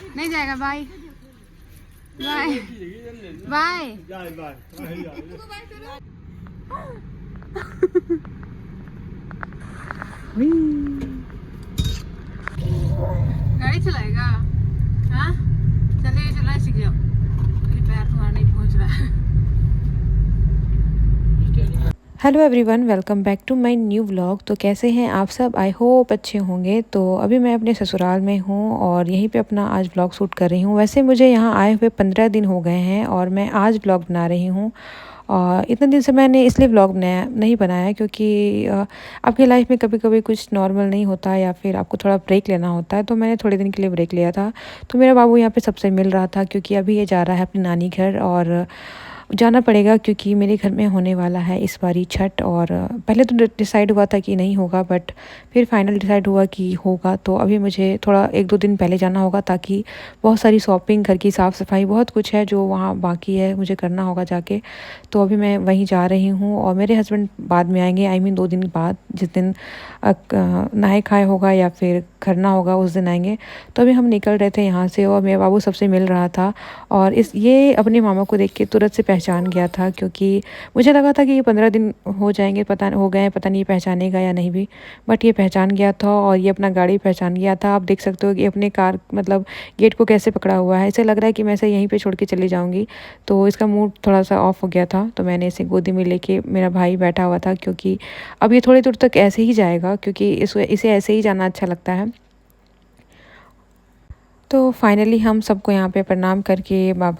नहीं जाएगा। Bye bye bye. गाड़ी चलाएगा? हाँ चलिए, चलना सीख जाओ। पैर तुम्हारा नहीं पहुंच रहा है। Hello everyone, welcome back to my new vlog. तो कैसे हैं आप सब? आई होप अच्छे होंगे। तो अभी मैं अपने ससुराल में हूँ और यहीं पे अपना आज व्लॉग शूट कर रही हूँ। वैसे मुझे यहाँ आए हुए 15 दिन हो गए हैं और मैं आज व्लॉग बना रही हूँ। और इतने दिन से मैंने इसलिए व्लॉग नहीं बनाया क्योंकि आपकी लाइफ में कभी कभी कुछ नॉर्मल नहीं होता या फिर आपको थोड़ा ब्रेक लेना होता है। तो मैंने थोड़े दिन के लिए ब्रेक लिया था। तो मेरा बाबू यहाँ पे सबसे मिल रहा था क्योंकि अभी ये जा रहा है अपनी नानी घर और जाना पड़ेगा क्योंकि मेरे घर में होने वाला है इस बारी छठ। और पहले तो डिसाइड हुआ था कि नहीं होगा, बट फिर फाइनल डिसाइड हुआ कि होगा। तो अभी मुझे थोड़ा 1-2 दिन पहले जाना होगा ताकि बहुत सारी शॉपिंग, घर की साफ़ सफाई, बहुत कुछ है जो वहाँ बाकी है, मुझे करना होगा जाके। तो अभी मैं वहीं जा रही हूँ और मेरे हस्बैंड बाद में आएंगे। आई मीन 2 दिन बाद, जिस दिन नहाए खाए होगा या फिर खरना होगा उस दिन आएंगे। तो अभी हम निकल रहे थे यहाँ से और मेरा बाबू सबसे मिल रहा था और ये अपने मामा को देख के तुरंत से पहचान गया था क्योंकि मुझे लगा था कि ये 15 दिन हो जाएंगे, हो गए, पता नहीं ये पहचानेगा या नहीं भी, बट ये पहचान गया था और ये अपना गाड़ी पहचान गया था। आप देख सकते हो कि अपने कार मतलब गेट को कैसे पकड़ा हुआ है। ऐसे लग रहा है कि मैं इसे यहीं पे छोड़ के चली जाऊंगी। तो इसका मूड थोड़ा सा ऑफ हो गया था, तो मैंने इसे गोदी में लेके, मेरा भाई बैठा हुआ था क्योंकि अब ये थोड़ी दूर तक ऐसे ही जाएगा क्योंकि इसे ऐसे ही जाना अच्छा लगता है। तो फाइनली हम सबको यहाँ पे प्रणाम करके बाय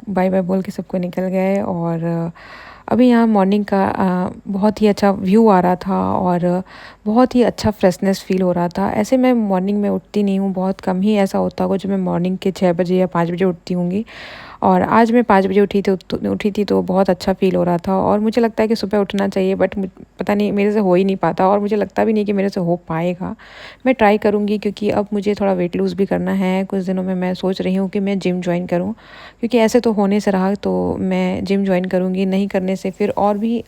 बाय बोल के सबको निकल गए। और अभी यहाँ मॉर्निंग का बहुत ही अच्छा व्यू आ रहा था और बहुत ही अच्छा फ्रेशनेस फील हो रहा था। ऐसे मैं मॉर्निंग में उठती नहीं हूँ, बहुत कम ही ऐसा होता होगा जो मैं मॉर्निंग के 6 बजे या 5 बजे उठती होंगी। और आज मैं 5 बजे उठी थी तो बहुत अच्छा फ़ील हो रहा था। और मुझे लगता है कि सुबह उठना चाहिए, बट पता नहीं मेरे से हो ही नहीं पाता और मुझे लगता भी नहीं कि मेरे से हो पाएगा। मैं ट्राई करूँगी क्योंकि अब मुझे थोड़ा वेट लूज़ भी करना है। कुछ दिनों में मैं सोच रही हूँ कि मैं जिम ज्वाइन करूँ क्योंकि ऐसे तो होने से रहा, तो मैं जिम ज्वाइन करूँगी। नहीं करने से फिर और भी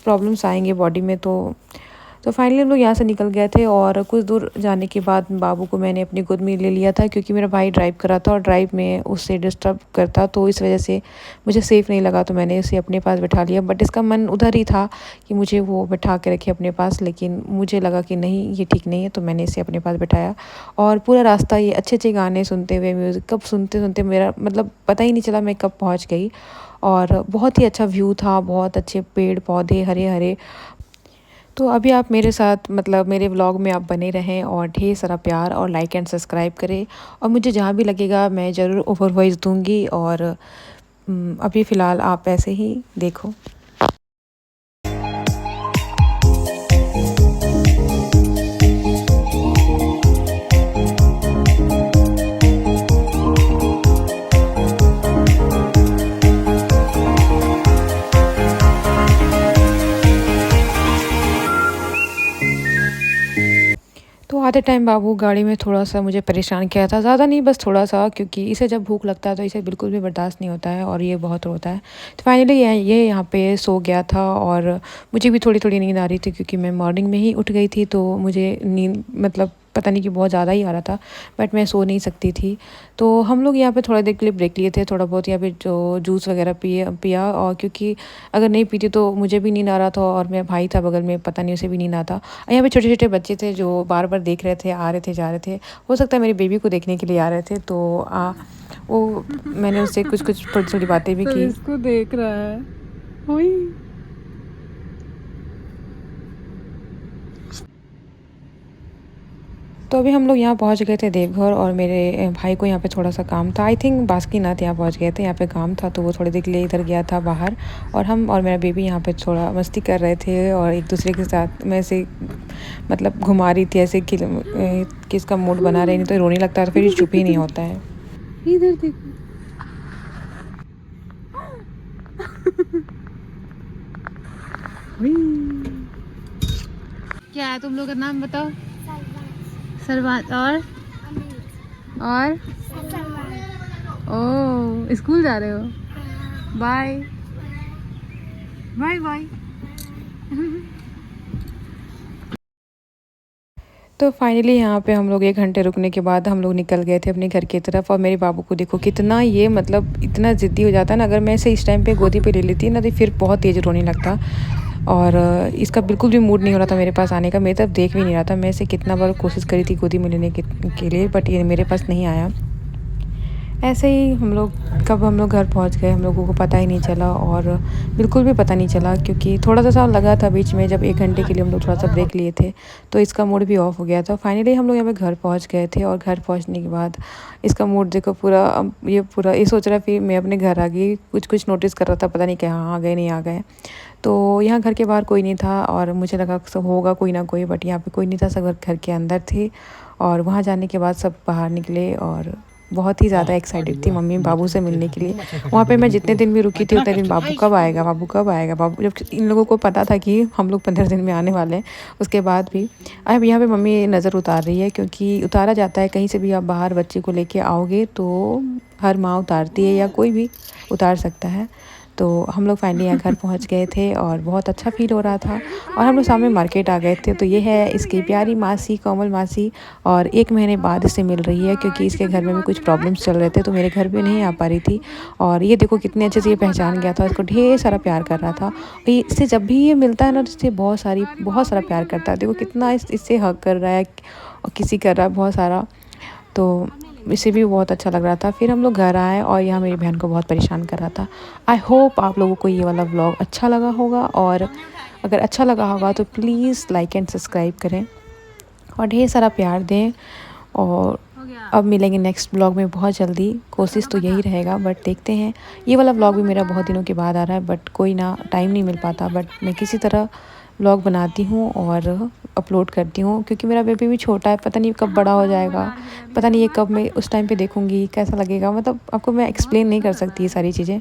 प्रॉब्लम्स आएंगे बॉडी में। तो फाइनली हम लोग यहाँ से निकल गए थे और कुछ दूर जाने के बाद बाबू को मैंने अपनी गोद में ले लिया था क्योंकि मेरा भाई ड्राइव कर रहा था और ड्राइव में उससे डिस्टर्ब करता, तो इस वजह से मुझे सेफ़ नहीं लगा। तो मैंने इसे अपने पास बैठा लिया, बट इसका मन उधर ही था कि मुझे वो बैठा के रखे अपने पास, लेकिन मुझे लगा कि नहीं, ये ठीक नहीं है, तो मैंने इसे अपने पास बैठाया। और पूरा रास्ता ये अच्छे अच्छे गाने सुनते हुए, म्यूज़िक कब सुनते सुनते मेरा मतलब पता ही नहीं चला मैं कब पहुँच गई। और बहुत ही अच्छा व्यू था, बहुत अच्छे पेड़ पौधे हरे हरे। तो अभी आप मेरे साथ मतलब मेरे व्लॉग में आप बने रहें और ढेर सारा प्यार और लाइक एंड सब्सक्राइब करें। और मुझे जहाँ भी लगेगा मैं ज़रूर ओवर वॉइस दूँगी। और अभी फ़िलहाल आप ऐसे ही देखो। तो आधे टाइम बाबू गाड़ी में थोड़ा सा मुझे परेशान किया था, ज़्यादा नहीं बस थोड़ा सा, क्योंकि इसे जब भूख लगता है तो इसे बिल्कुल भी बर्दाश्त नहीं होता है और ये बहुत रोता है। तो फाइनली ये यहाँ पे सो गया था और मुझे भी थोड़ी थोड़ी नींद आ रही थी क्योंकि मैं मॉर्निंग में ही उठ गई थी। तो मुझे नींद मतलब पता नहीं कि बहुत ज़्यादा ही आ रहा था, बट मैं सो नहीं सकती थी। तो हम लोग यहाँ पे थोड़ा देर के लिए ब्रेक लिए थे, थोड़ा बहुत यहाँ पे जो जूस वगैरह पिया। और क्योंकि अगर नहीं पीती तो मुझे भी नींद आ रहा था और मेरा भाई था बगल में, पता नहीं उसे भी नींद आता। यहाँ पे छोटे छोटे बच्चे थे जो बार बार देख रहे थे, आ रहे थे जा रहे थे। हो सकता है मेरी बेबी को देखने के लिए आ रहे थे। तो वो मैंने उससे कुछ कुछ छोटी छोटी बातें भी की। इसको देख रहा है। ओए तो अभी हम लोग यहाँ पहुँच गए थे देवघर और मेरे भाई को यहाँ पे थोड़ा सा काम था। आई थिंक बासुकीनाथ यहाँ पहुँच गए थे, यहाँ पे काम था तो वो थोड़ी देर के लिए इधर गया था बाहर। और हम और मेरा बेबी यहाँ पे थोड़ा मस्ती कर रहे थे और एक दूसरे के साथ मैं ऐसे मतलब घुमा रही थी ऐसे कि किसका मूड बना रही, नहीं तो रोने लगता है तो फिर चुप ही नहीं होता है। इधर देखो। क्या है तुम लोग का नाम बताओ? सरवाज और ओ स्कूल जा रहे हो? Bye bye bye. तो फाइनली यहाँ पे हम लोग 1 घंटे रुकने के बाद हम लोग निकल गए थे अपने घर की तरफ। और मेरे बाबू को देखो कितना ये मतलब इतना ज़िद्दी हो जाता है ना, अगर मैं इसे इस टाइम पे गोदी पे ले लेती ना तो फिर बहुत तेज़ रोने लगता। और इसका बिल्कुल भी मूड नहीं हो रहा था मेरे पास आने का, मेरी तरफ देख भी नहीं रहा था। मैं इसे कितना बार कोशिश करी थी गोदी में लेने के लिए, बट ये मेरे पास नहीं आया। ऐसे ही हम लोग घर पहुंच गए, हम लोगों को पता ही नहीं चला और बिल्कुल भी पता नहीं चला, क्योंकि थोड़ा सा लगा था बीच में जब 1 घंटे के लिए हम लोग थोड़ा सा ब्रेक लिए थे तो इसका मूड भी ऑफ हो गया था। फाइनली हम लोग यहाँ पे घर पहुंच गए थे और घर पहुंचने के बाद इसका मूड देखो पूरा, अब ये सोच रहा है फिर मैं अपने घर आ गई, कुछ नोटिस कर रहा था, पता नहीं क्या आ गए नहीं आ गए। तो यहाँ घर के बाहर कोई नहीं था और मुझे लगा सब होगा कोई ना कोई, बट यहाँ पे कोई नहीं था, सब घर के अंदर थे। और वहाँ जाने के बाद सब बाहर निकले और बहुत ही ज़्यादा एक्साइटेड थी मम्मी बाबू से मिलने के लिए। वहाँ पे मैं जितने दिन भी रुकी थी उतने दिन बाबू कब आएगा, बाबू कब आएगा, बाबू, जब इन लोगों को पता था कि हम लोग 15 दिन में आने वाले हैं। उसके बाद भी अब यहाँ पे मम्मी नज़र उतार रही है, क्योंकि उतारा जाता है कहीं से भी आप बाहर बच्चे को लेके आओगे तो हर माँ उतारती है या कोई भी उतार सकता है। तो हम लोग फाइनली यहाँ घर पहुँच गए थे और बहुत अच्छा फ़ील हो रहा था। और हम लोग सामने मार्केट आ गए थे। तो ये है इसकी प्यारी मासी, कोमल मासी, और 1 महीने बाद इससे मिल रही है, क्योंकि इसके घर में भी कुछ प्रॉब्लम्स चल रहे थे तो मेरे घर पे नहीं आ पा रही थी। और ये देखो कितने अच्छे से ये पहचान गया था, इसको ढेर सारा प्यार कर रहा था। और इससे जब भी ये मिलता है ना तो इससे बहुत सारा प्यार करता है। देखो कितना इससे हग कर रहा है और किसी कर रहा है बहुत सारा, तो इसे भी बहुत अच्छा लग रहा था। फिर हम लोग घर आए और यहाँ मेरी बहन को बहुत परेशान कर रहा था। आई होप आप लोगों को ये वाला व्लॉग अच्छा लगा होगा, और अगर अच्छा लगा होगा तो प्लीज़ लाइक एंड सब्सक्राइब करें और ढेर सारा प्यार दें। और अब मिलेंगे नेक्स्ट व्लॉग में बहुत जल्दी, कोशिश तो यही रहेगा, बट देखते हैं। ये वाला व्लॉग भी मेरा बहुत दिनों के बाद आ रहा है, बट कोई ना टाइम नहीं मिल पाता, बट मैं किसी तरह व्लॉग बनाती हूँ और अपलोड करती हूँ, क्योंकि मेरा बेबी भी छोटा है, पता नहीं कब बड़ा हो जाएगा, पता नहीं ये कब मैं उस टाइम पे देखूँगी कैसा लगेगा, मतलब आपको मैं एक्सप्लेन नहीं कर सकती ये सारी चीज़ें।